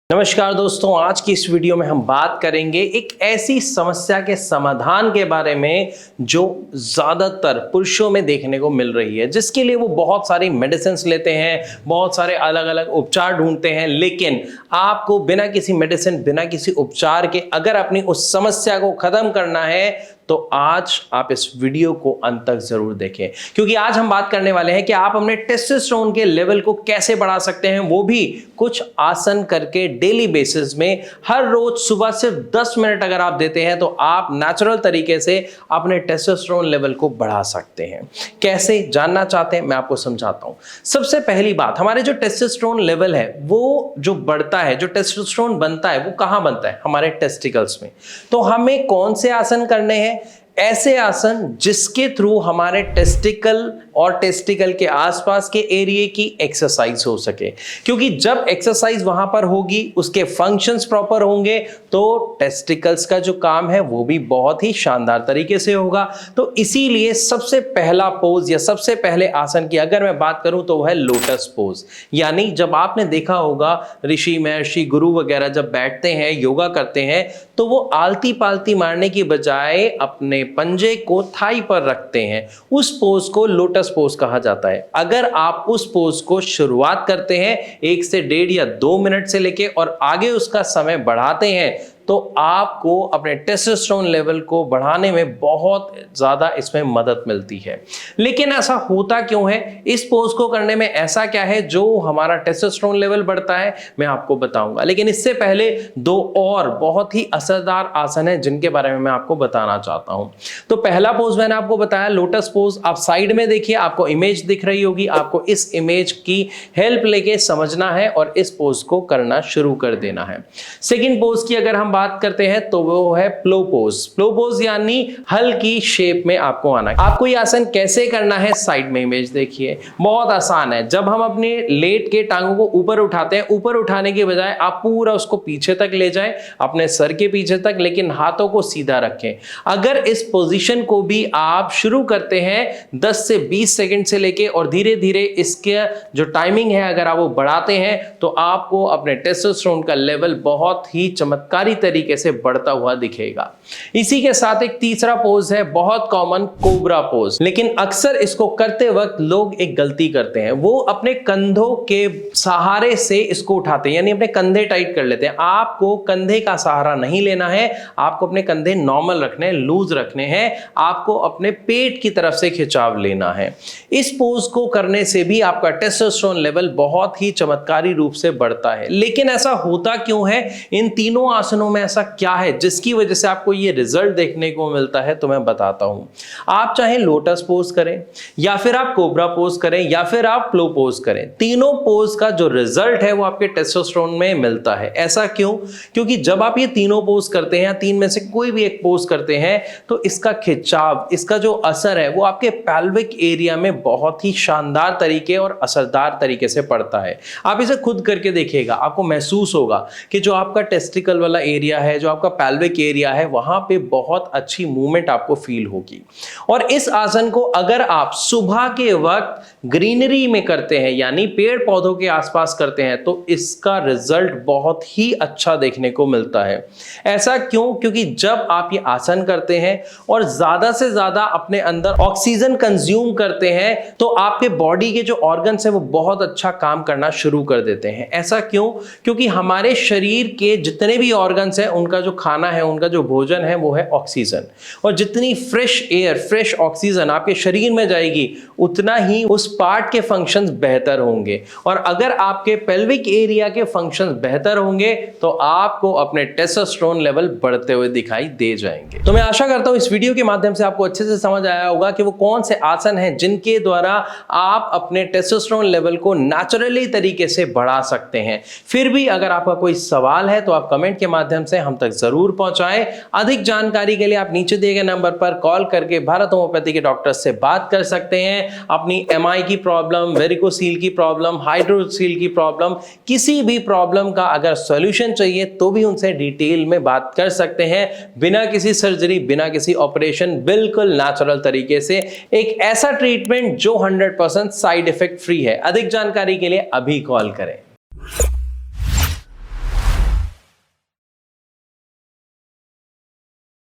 नमस्कार दोस्तों, आज की इस वीडियो में हम बात करेंगे एक ऐसी समस्या के समाधान के बारे में जो ज़्यादातर पुरुषों में देखने को मिल रही है, जिसके लिए वो बहुत सारी मेडिसिन लेते हैं, बहुत सारे अलग अलग उपचार ढूंढते हैं। लेकिन आपको बिना किसी मेडिसिन, बिना किसी उपचार के अगर अपनी उस समस्या को ख़त्म करना है तो आज आप इस वीडियो को अंत तक जरूर देखें, क्योंकि आज हम बात करने वाले हैं कि आप अपने टेस्टोस्टेरोन के लेवल को कैसे बढ़ा सकते हैं, वो भी कुछ आसन करके डेली बेसिस में। हर रोज सुबह सिर्फ 10 मिनट अगर आप देते हैं तो आप नेचुरल तरीके से अपने टेस्टोस्टेरोन लेवल को बढ़ा सकते हैं। कैसे जानना चाहते हैं, मैं आपको समझाता हूं। सबसे पहली बात, हमारे जो टेस्टोस्टेरोन लेवल है वो जो बढ़ता है, जो टेस्टोस्टेरोन बनता है वो कहां बनता है? हमारे टेस्टिकल्स में। तो हमें कौन से आसन करने हैं? ऐसे आसन जिसके थ्रू हमारे टेस्टिकल और टेस्टिकल के आसपास के एरिया की एक्सरसाइज हो सके, क्योंकि जब एक्सरसाइज वहां पर होगी, उसके फंक्शंस प्रॉपर होंगे, तो टेस्टिकल्स का जो काम है वो भी बहुत ही शानदार तरीके से होगा। तो इसीलिए सबसे पहला पोज या सबसे पहले आसन की अगर मैं बात करूं तो वह है लोटस पोज। यानी जब आपने देखा होगा ऋषि, महर्षि, गुरु वगैरह जब बैठते हैं, योगा करते हैं, तो वो आलती पालती मारने की बजाय अपने पंजे को थाई पर रखते हैं। उस पोज को लोटस पोज कहा जाता है। अगर आप उस पोज को शुरुआत करते हैं 1 से 1.5 या 2 मिनट से लेके और आगे उसका समय बढ़ाते हैं तो आपको अपने टेस्टोस्टेरोन लेवल को बढ़ाने में बहुत ज़्यादा इसमें मदद मिलती है। लेकिन ऐसा होता क्यों है? इस पोज को करने में ऐसा क्या है जो हमारा टेस्टोस्टेरोन लेवल बढ़ता है, मैं आपको बताऊंगा। लेकिन इससे पहले 2 और बहुत ही असरदार आसन हैं जिनके बारे में मैं आपको बताना चाहता हूं। तो पहला पोज मैंने आपको बताया लोटस पोज। आप साइड में देखिए, आपको इमेज दिख रही होगी। आपको इस इमेज की हेल्प लेके समझना है और इस पोज को करना शुरू कर देना है। सेकेंड पोज की अगर हम बात करते हैं तो वो है प्लो पोज। प्लो पोज यानी हल्की शेप में आपको आना है। आपको ये आसन कैसे करना है? साइड में इमेज देखिए, बहुत आसान है। जब हम अपने लेट के टांगों को ऊपर उठाते हैं, ऊपर उठाने के बजाय आप पूरा उसको पीछे तक ले जाएं, अपने सर के पीछे तक, लेकिन हाथों को सीधा रखें। अगर इस पोजीशन को भी आप शुरू करते हैं 10 से 20 सेकंड से लेके और धीरे धीरे इसके जो टाइमिंग है अगर आप वो बढ़ाते हैं तो आपको अपने टेस्टोस्टेरोन का लेवल बहुत ही चमत्कारी तरीके से बढ़ता हुआ दिखेगा। इसी के साथ एक तीसरा पोज है, बहुत कॉमन, कोबरा पोज। लेकिन अक्सर इसको करते वक्त लोग एक गलती करते हैं, वो अपने कंधों के सहारे से इसको उठाते हैं, यानी अपने कंधे टाइट कर लेते हैं। आपको कंधे का सहारा नहीं लेना है, आपको अपने कंधे नॉर्मल रखने हैं, लूज रखने हैं। आपको अपने पेट की तरफ से खिंचाव लेना है। इस पोज को करने से भी आपका टेस्टोस्टेरोन लेवल बहुत ही चमत्कारी रूप से बढ़ता है। लेकिन ऐसा होता क्यों है? इन तीनों आसनों में ऐसा क्या है जिसकी वजह से आपको ये रिजल्ट देखने को मिलता है? तो मैं बताता हूं। आप चाहे लोटस पोज करें या फिर आप कोबरा पोज करें या फिर आप प्लो पोज करें, तीनों पोज का जो रिजल्ट है वो आपके टेस्टोस्टेरोन में मिलता है। ऐसा क्यों? क्योंकि जब आप ये तीनों पोज करते हैं, 3 में से कोई भी एक पोज करते हैं, तो इसका खिंचाव, इसका जो असर है वो आपके पेल्विक एरिया में बहुत ही शानदार तरीके और असरदार तरीके से पड़ता है। आप इसे खुद करके देखिएगा, आपको महसूस होगा कि जो आपका टेस्टिकल वाला एरिया है, जो आपका पेल्विक एरिया है, वहां पे बहुत अच्छी मूवमेंट आपको फील होगी। और इस आसन को अगर आप सुबह के वक्त ग्रीनरी में करते हैं, यानी पेड़ पौधों के आसपास करते हैं, तो इसका रिजल्ट बहुत ही अच्छा देखने को मिलता है। ऐसा क्यों? क्योंकि जब आप ये आसन करते हैं और ज्यादा से ज्यादा अपने अंदर ऑक्सीजन कंज्यूम करते हैं तो आपके बॉडी के जो ऑर्गन्स हैं वो बहुत अच्छा काम करना शुरू कर देते हैं। ऐसा क्यों? क्योंकि हमारे शरीर के जितने भी ऑर्गन्स हैं उनका जो खाना है, उनका जो भोजन है वो है ऑक्सीजन। और जितनी फ्रेश एयर, फ्रेश ऑक्सीजन आपके शरीर में जाएगी उतना ही उस पार्ट के फंक्शंस बेहतर होंगे। और अगर आपके पेल्विक एरिया के फंक्शंस बेहतर होंगे तो आपको अपने टेस्टोस्टेरोन लेवल बढ़ते हुए दिखाई दे जाएंगे। तो मैं आशा करता हूं इस वीडियो के माध्यम से आपको अच्छे से समझ आया होगा कि वो कौन से आसन हैं जिनके द्वारा आप अपने टेस्टोस्टेरोन लेवल को नेचुरली तरीके से बढ़ा सकते हैं। फिर भी अगर आपका कोई सवाल है तो आप कमेंट के माध्यम से हम तक जरूर पहुंचाएं। अधिक जानकारी के लिए आप नीचे दिए गए नंबर पर कॉल करके भारत होम्योपैथी के डॉक्टर से बात कर सकते हैं। अपनी एमआई की प्रॉब्लम, वेरिकोसील की प्रॉब्लम, हाइड्रोसील की प्रॉब्लम, किसी भी प्रॉब्लम का अगर सॉल्यूशन चाहिए तो भी उनसे डिटेल में बात कर सकते हैं, बिना किसी सर्जरी, बिना किसी ऑपरेशन, बिल्कुल नेचुरल तरीके से। एक ऐसा ट्रीटमेंट जो 100% साइड इफेक्ट फ्री है। अधिक जानकारी के लिए अभी कॉल करें।